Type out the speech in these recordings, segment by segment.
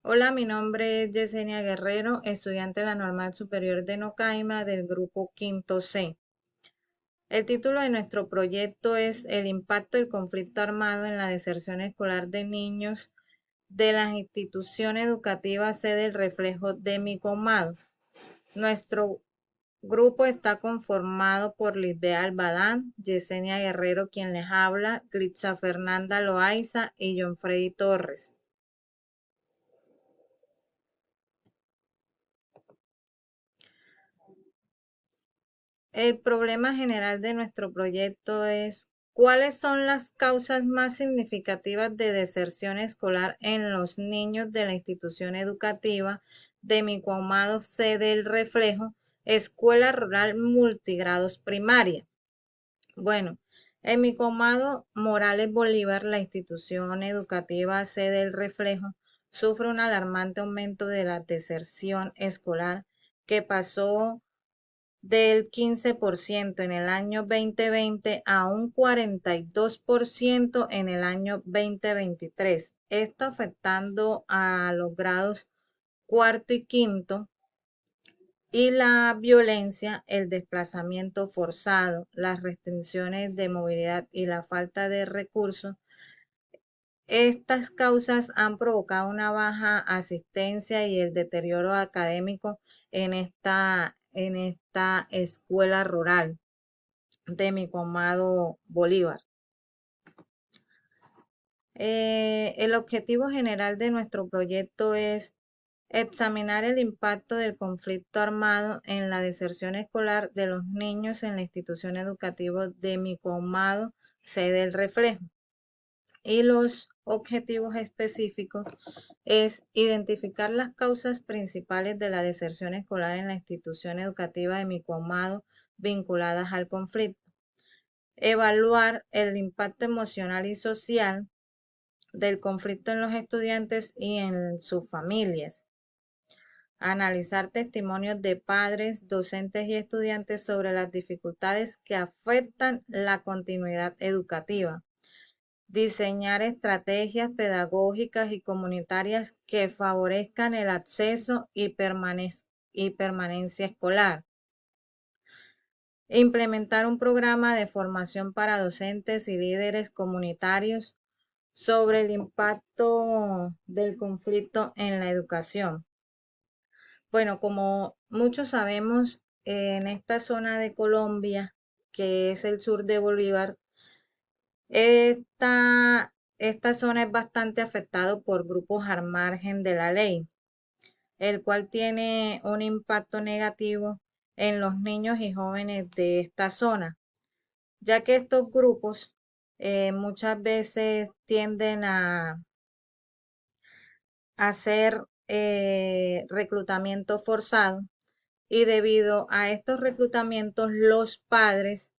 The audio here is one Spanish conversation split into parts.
Hola, mi nombre es Yesenia Guerrero, estudiante de la Normal Superior de Nocaima del grupo Quinto C. El título de nuestro proyecto es El impacto del conflicto armado en la deserción escolar de niños de las instituciones educativas sede el reflejo de mi comado. Nuestro grupo está conformado por Lisbeth Albadán, Yesenia Guerrero, quien les habla, Glitza Fernanda Loaiza y John Freddy Torres. El problema general de nuestro proyecto es cuáles son las causas más significativas de deserción escolar en los niños de la institución educativa de mi coamado sede El Reflejo, Escuela Rural Multigrados Primaria. Bueno, en mi comado Morales Bolívar, la institución educativa sede El Reflejo sufre un alarmante aumento de la deserción escolar que pasó del 15% en el año 2020 a un 42% en el año 2023. Esto afectando a los grados cuarto y quinto y la violencia, el desplazamiento forzado, las restricciones de movilidad y la falta de recursos. Estas causas han provocado una baja asistencia y el deterioro académico en esta escuela rural de mi comado Bolívar. El objetivo general de nuestro proyecto es examinar el impacto del conflicto armado en la deserción escolar de los niños en la institución educativa de mi comado, sede El Reflejo. Y los objetivos específicos es identificar las causas principales de la deserción escolar en la institución educativa de mi comado vinculadas al conflicto, evaluar el impacto emocional y social del conflicto en los estudiantes y en sus familias, analizar testimonios de padres, docentes y estudiantes sobre las dificultades que afectan la continuidad educativa, diseñar estrategias pedagógicas y comunitarias que favorezcan el acceso y permanencia escolar, implementar un programa de formación para docentes y líderes comunitarios sobre el impacto del conflicto en la educación. Bueno, como muchos sabemos, en esta zona de Colombia, que es el sur de Bolívar, esta zona es bastante afectada por grupos al margen de la ley, el cual tiene un impacto negativo en los niños y jóvenes de esta zona, ya que estos grupos muchas veces tienden a hacer reclutamiento forzado y debido a estos reclutamientos los padres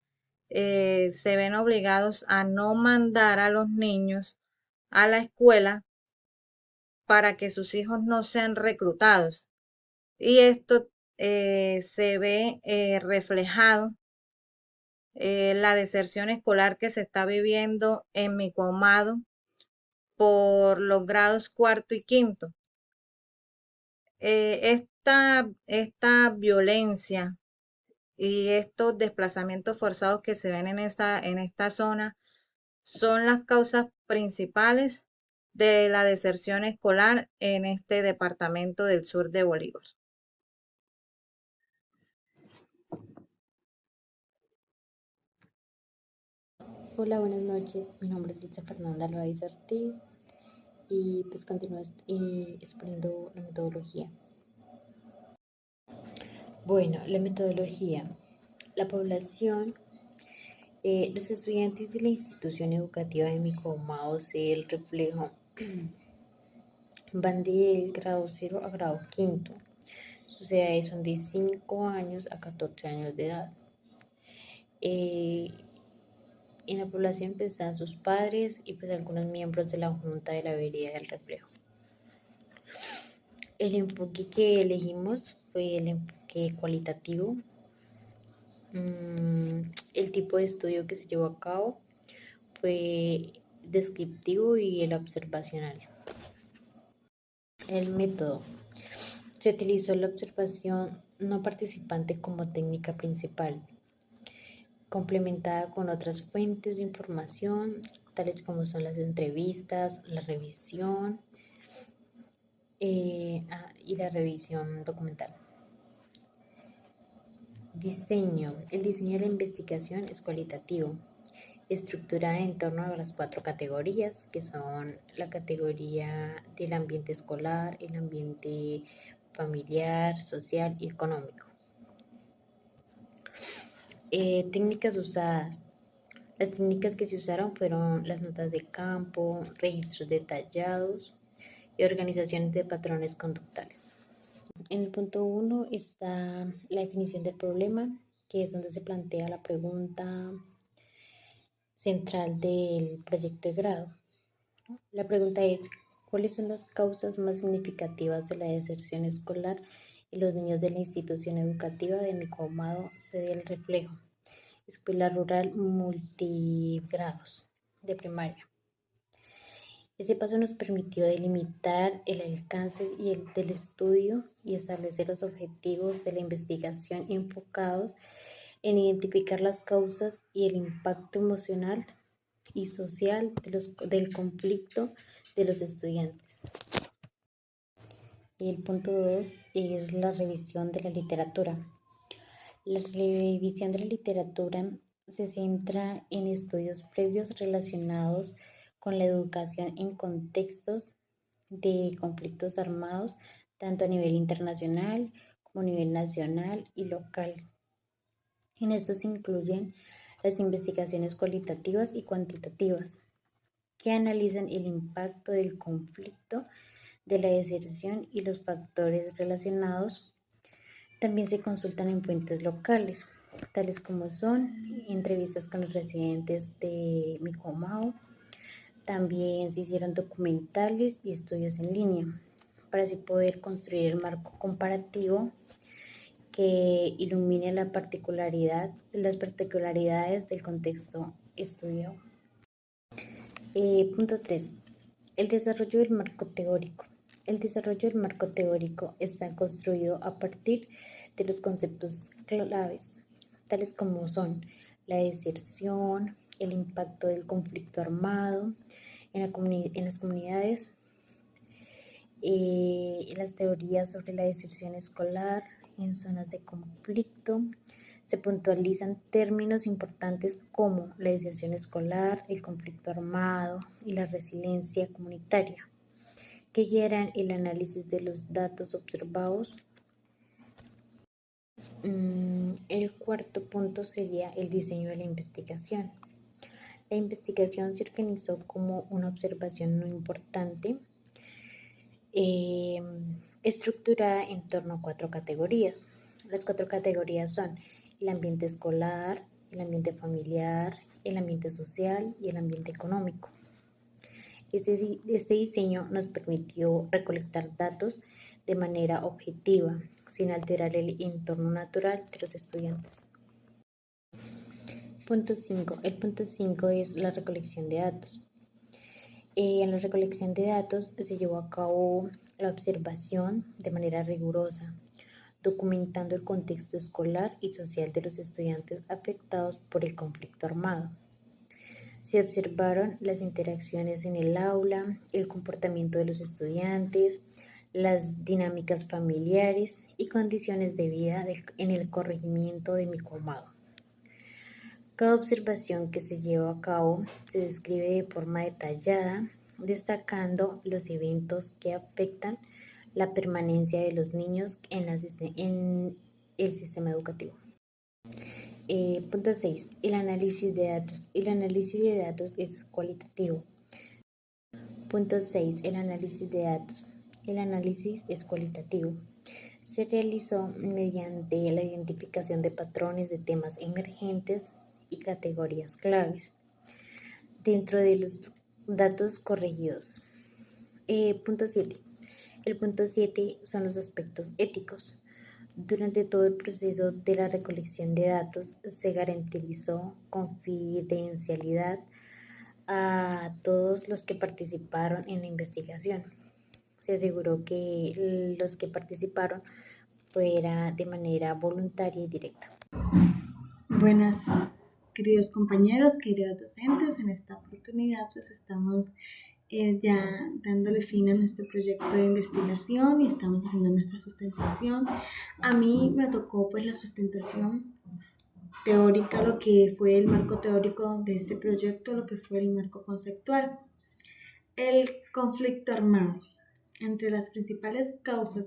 se ven obligados a no mandar a los niños a la escuela para que sus hijos no sean reclutados. Y esto se ve reflejado la deserción escolar que se está viviendo en mi comado por los grados cuarto y quinto. Esta violencia y estos desplazamientos forzados que se ven en esta zona son las causas principales de la deserción escolar en este departamento del sur de Bolívar. Hola, buenas noches. Mi nombre es Liza Fernanda Loaiza Ortiz y pues continúo exponiendo la metodología. Bueno, la metodología. La población, los estudiantes de la institución educativa de mi comado, el reflejo, van del grado 0 a grado quinto. Sus edades son de 5 años a 14 años de edad. En la población pues, están sus padres y pues algunos miembros de la Junta de la Vereda del Reflejo. El enfoque que elegimos fue el enfoque cualitativo. El tipo de estudio que se llevó a cabo fue descriptivo y el observacional. El método. Se utilizó la observación no participante como técnica principal, complementada con otras fuentes de información, tales como son las entrevistas, la revisión y la revisión documental. Diseño. El diseño de la investigación es cualitativo, estructurada en torno a las 4 categorías, que son la categoría del ambiente escolar, el ambiente familiar, social y económico. Técnicas usadas. Las técnicas que se usaron fueron las notas de campo, registros detallados y organizaciones de patrones conductuales. En el punto 1 está la definición del problema, que es donde se plantea la pregunta central del proyecto de grado. La pregunta es, ¿cuáles son las causas más significativas de la deserción escolar en los niños de la institución educativa de Micomado, sede del Reflejo, escuela rural multigrados de primaria? Ese paso nos permitió delimitar el alcance del estudio y establecer los objetivos de la investigación enfocados en identificar las causas y el impacto emocional y social del conflicto de los estudiantes. Y el punto 2 es la revisión de la literatura. La revisión de la literatura se centra en estudios previos relacionados con la educación en contextos de conflictos armados, tanto a nivel internacional como a nivel nacional y local. En esto se incluyen las investigaciones cualitativas y cuantitativas, que analizan el impacto del conflicto, de la deserción y los factores relacionados. También se consultan en fuentes locales, tales como son entrevistas con los residentes de Micomao. También se hicieron documentales y estudios en línea, para así poder construir el marco comparativo que ilumine las particularidades del contexto estudiado. Punto 3. El desarrollo del marco teórico. El desarrollo del marco teórico está construido a partir de los conceptos claves, tales como son la deserción, el impacto del conflicto armado en las comunidades, las teorías sobre la deserción escolar en zonas de conflicto. Se puntualizan términos importantes como la deserción escolar, el conflicto armado y la resiliencia comunitaria, que guiarán el análisis de los datos observados. El cuarto punto sería el diseño de la investigación. La investigación se organizó como una observación no importante, estructurada en torno a 4 categorías. Las 4 categorías son el ambiente escolar, el ambiente familiar, el ambiente social y el ambiente económico. Este diseño nos permitió recolectar datos de manera objetiva, sin alterar el entorno natural de los estudiantes. Punto 5. El punto 5 es la recolección de datos. En la recolección de datos se llevó a cabo la observación de manera rigurosa, documentando el contexto escolar y social de los estudiantes afectados por el conflicto armado. Se observaron las interacciones en el aula, el comportamiento de los estudiantes, las dinámicas familiares y condiciones de vida en el corregimiento de Micomado. Cada observación que se lleva a cabo se describe de forma detallada, destacando los eventos que afectan la permanencia de los niños en el sistema educativo. Punto 6. El análisis de datos. El análisis de datos es cualitativo. Punto 6. El análisis de datos. El análisis es cualitativo. Se realizó mediante la identificación de patrones de temas emergentes y categorías claves dentro de los datos corregidos. Punto 7. El punto 7 son los aspectos éticos. Durante todo el proceso de la recolección de datos se garantizó confidencialidad a todos los que participaron en la investigación. se aseguró que los que participaron fuera de manera voluntaria y directa. Buenas, queridos compañeros, queridos docentes. En esta oportunidad pues estamos ya dándole fin a nuestro proyecto de investigación y estamos haciendo nuestra sustentación. A mí me tocó pues la sustentación teórica, lo que fue el marco teórico de este proyecto, lo que fue el marco conceptual. El conflicto armado. Entre las principales causas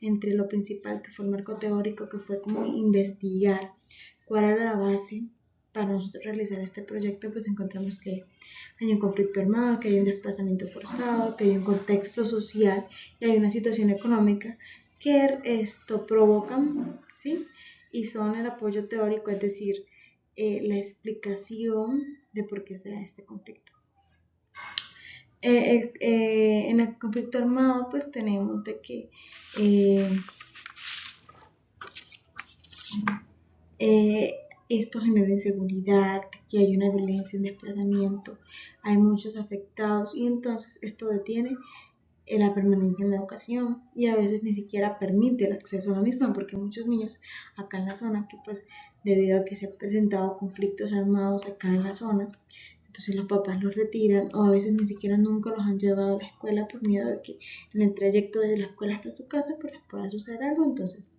entre lo principal que fue el marco teórico, que fue como investigar cuál era la base para nosotros realizar este proyecto, pues encontramos que hay un conflicto armado, que hay un desplazamiento forzado, que hay un contexto social y hay una situación económica que esto provocan, ¿sí? Y son el apoyo teórico, es decir, la explicación de por qué se da este conflicto. En el conflicto armado pues tenemos de que esto genera inseguridad, que hay una violencia, un desplazamiento, hay muchos afectados y entonces esto detiene la permanencia en la educación y a veces ni siquiera permite el acceso a la misma, porque muchos niños acá en la zona que pues debido a que se han presentado conflictos armados acá en la zona, entonces los papás los retiran o a veces ni siquiera nunca los han llevado a la escuela por miedo de que en el trayecto desde la escuela hasta su casa pues les pueda suceder algo. Entonces,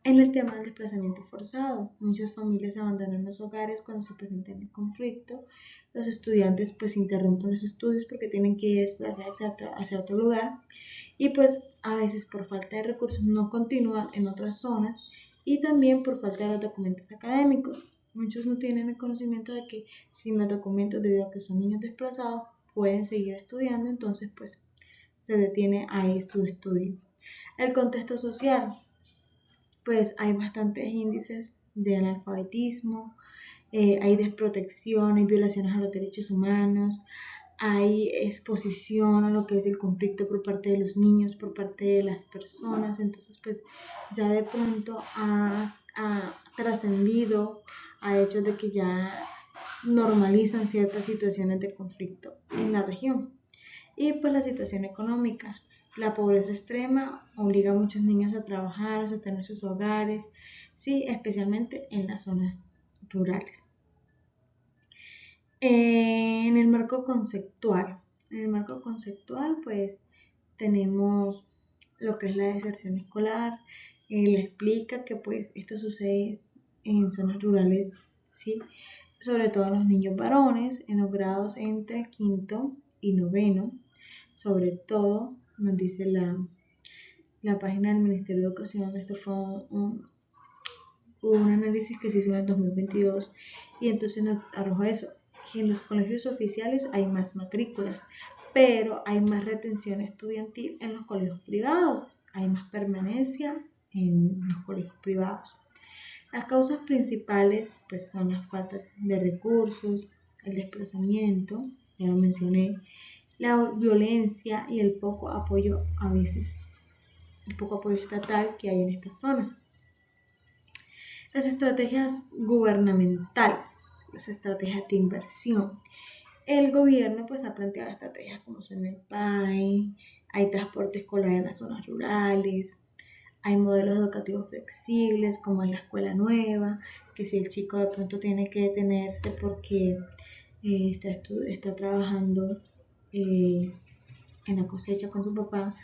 en el tema del desplazamiento forzado, muchas familias abandonan los hogares cuando se presenta el conflicto. Los estudiantes pues interrumpen los estudios porque tienen que desplazarse hacia otro lugar y pues a veces por falta de recursos no continúan en otras zonas y también por falta de los documentos académicos. Muchos no tienen el conocimiento de que sin los documentos, debido a que son niños desplazados, pueden seguir estudiando, entonces pues se detiene ahí su estudio. El contexto social, pues hay bastantes índices de analfabetismo, hay desprotección, hay violaciones a los derechos humanos, hay exposición a lo que es el conflicto por parte de los niños, por parte de las personas, entonces pues ya de pronto ha trascendido a hechos de que ya normalizan ciertas situaciones de conflicto en la región. Y pues la situación económica. La pobreza extrema obliga a muchos niños a trabajar, a sostener sus hogares, sí, especialmente en las zonas rurales. En el marco conceptual, pues tenemos lo que es la deserción escolar. Le explica que pues esto sucede en zonas rurales, sí, sobre todo en los niños varones, en los grados entre quinto y noveno. Sobre todo, nos dice la página del Ministerio de Educación, esto fue un análisis que se hizo en el 2022 y entonces nos arroja eso, que en los colegios oficiales hay más matrículas, pero hay más retención estudiantil en los colegios privados, hay más permanencia en los colegios privados. Las causas principales pues son la falta de recursos, el desplazamiento, ya lo mencioné, la violencia y el poco apoyo a veces, el poco apoyo estatal que hay en estas zonas. Las estrategias gubernamentales, las estrategias de inversión. El gobierno pues ha planteado estrategias como son el PAE, hay transporte escolar en las zonas rurales, hay modelos educativos flexibles como en la escuela nueva, que si el chico de pronto tiene que detenerse porque está trabajando en la cosecha con su papá,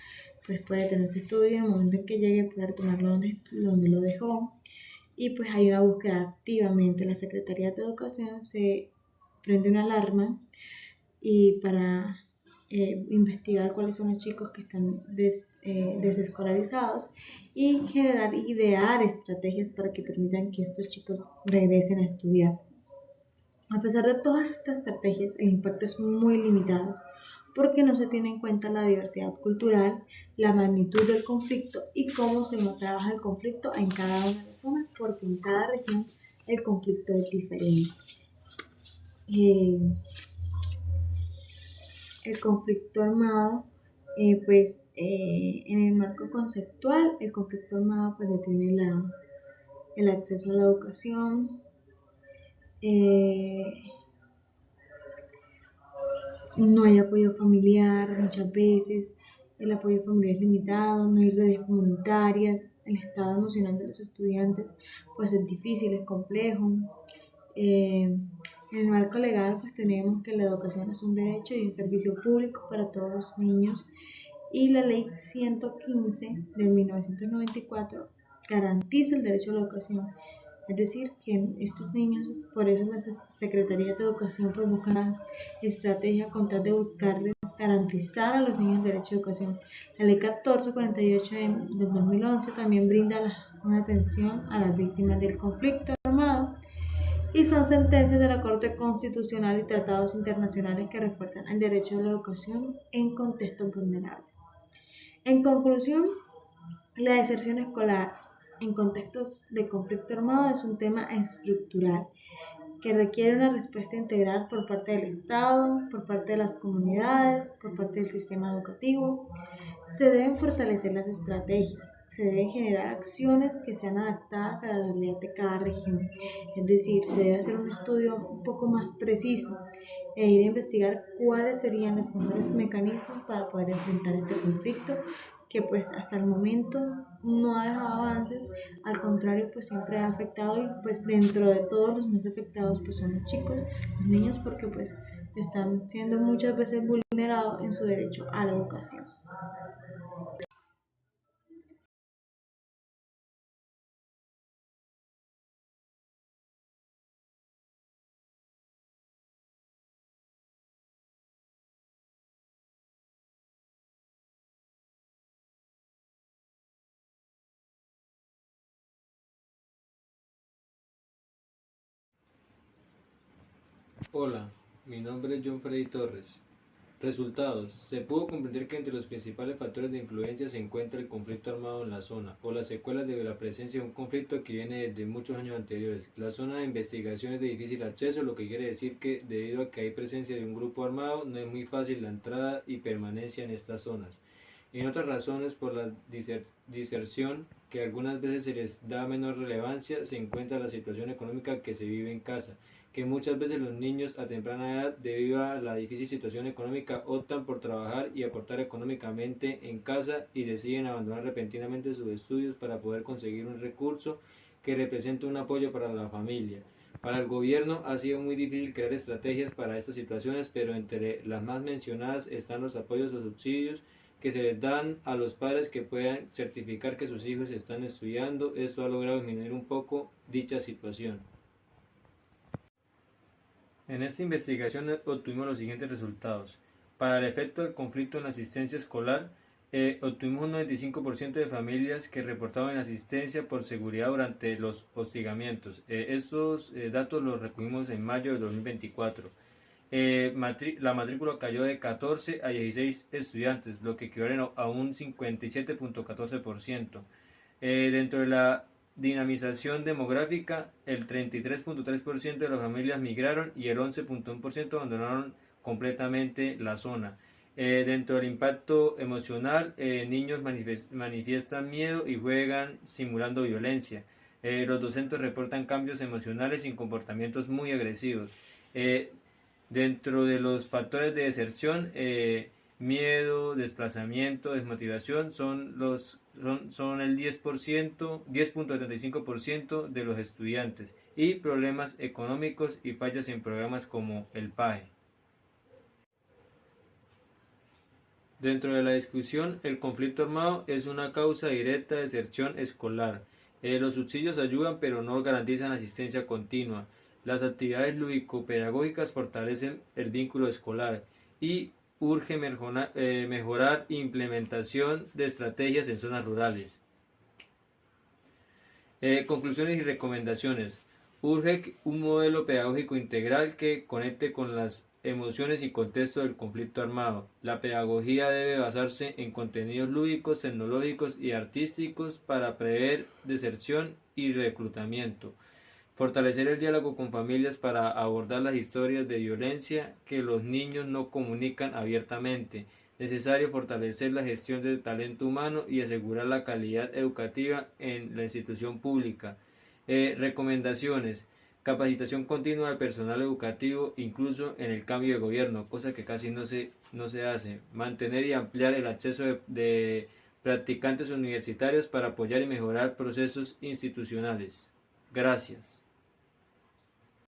pues puede tener su estudio y en el momento en que llegue puede retomarlo donde lo dejó. Y pues hay una búsqueda activamente. La Secretaría de Educación se prende una alarma y para investigar cuáles son los chicos que están desescolarizados y idear estrategias para que permitan que estos chicos regresen a estudiar. A pesar de todas estas estrategias, el impacto es muy limitado porque no se tiene en cuenta la diversidad cultural, la magnitud del conflicto y cómo se trabaja el conflicto en cada una de las zonas, porque en cada región el conflicto es diferente. El conflicto armado, en el marco conceptual, el conflicto armado pues detiene el acceso a la educación, no hay apoyo familiar muchas veces, el apoyo familiar es limitado, no hay redes comunitarias, el estado emocional de los estudiantes pues es difícil, es complejo. En el marco legal pues tenemos que la educación es un derecho y un servicio público para todos los niños y la ley 115 de 1994 garantiza el derecho a la educación. Es decir, que estos niños, por eso las secretarías de educación pues buscan estrategia con tal de buscarles garantizar a los niños el derecho a educación. La ley 1448 del 2011 también brinda una atención a las víctimas del conflicto armado y son sentencias de la Corte Constitucional y tratados internacionales que refuerzan el derecho a la educación en contextos vulnerables. En conclusión, la deserción escolar en contextos de conflicto armado es un tema estructural que requiere una respuesta integral por parte del Estado, por parte de las comunidades, por parte del sistema educativo. Se deben fortalecer las estrategias, se deben generar acciones que sean adaptadas a la realidad de cada región. Es decir, se debe hacer un estudio un poco más preciso e ir a investigar cuáles serían los mejores mecanismos para poder enfrentar este conflicto que pues hasta el momento no ha dejado avances, al contrario pues siempre ha afectado y pues dentro de todos los más afectados pues son los chicos, los niños porque pues están siendo muchas veces vulnerados en su derecho a la educación. Hola, mi nombre es John Freddy Torres. Resultados. Se pudo comprender que entre los principales factores de influencia se encuentra el conflicto armado en la zona o las secuelas de la presencia de un conflicto que viene desde muchos años anteriores. La zona de investigación es de difícil acceso, lo que quiere decir que debido a que hay presencia de un grupo armado no es muy fácil la entrada y permanencia en estas zonas. En otras razones, por la diserción, que algunas veces se les da menor relevancia, se encuentra la situación económica que se vive en casa, que muchas veces los niños a temprana edad, debido a la difícil situación económica, optan por trabajar y aportar económicamente en casa y deciden abandonar repentinamente sus estudios para poder conseguir un recurso que represente un apoyo para la familia. Para el gobierno ha sido muy difícil crear estrategias para estas situaciones, pero entre las más mencionadas están los apoyos o subsidios que se les dan a los padres que puedan certificar que sus hijos están estudiando. Esto ha logrado disminuir un poco dicha situación. En esta investigación obtuvimos los siguientes resultados. Para el efecto del conflicto en la asistencia escolar, obtuvimos un 95% de familias que reportaban asistencia por seguridad durante los hostigamientos. Estos datos los recogimos en mayo de 2024. La matrícula cayó de 14 a 16 estudiantes, lo que equivale a un 57.14%. Dentro de la dinamización demográfica, el 33.3% de las familias migraron y el 11.1% abandonaron completamente la zona. Dentro del impacto emocional, niños manifiestan miedo y juegan simulando violencia. Los docentes reportan cambios emocionales y comportamientos muy agresivos. Dentro de los factores de deserción, miedo, desplazamiento, desmotivación son el 10.75% de los estudiantes, y problemas económicos y fallas en programas como el PAE. Dentro de la discusión, el conflicto armado es una causa directa de deserción escolar. Los subsidios ayudan, pero no garantizan asistencia continua. Las actividades lúdico-pedagógicas fortalecen el vínculo escolar y urge mejorar implementación de estrategias en zonas rurales. Conclusiones y recomendaciones. Urge un modelo pedagógico integral que conecte con las emociones y contexto del conflicto armado. La pedagogía debe basarse en contenidos lúdicos, tecnológicos y artísticos para prever deserción y reclutamiento. Fortalecer el diálogo con familias para abordar las historias de violencia que los niños no comunican abiertamente. Necesario fortalecer la gestión del talento humano y asegurar la calidad educativa en la institución pública. Recomendaciones. Capacitación continua al personal educativo, incluso en el cambio de gobierno, cosa que casi no se hace. Mantener y ampliar el acceso de practicantes universitarios para apoyar y mejorar procesos institucionales. Gracias.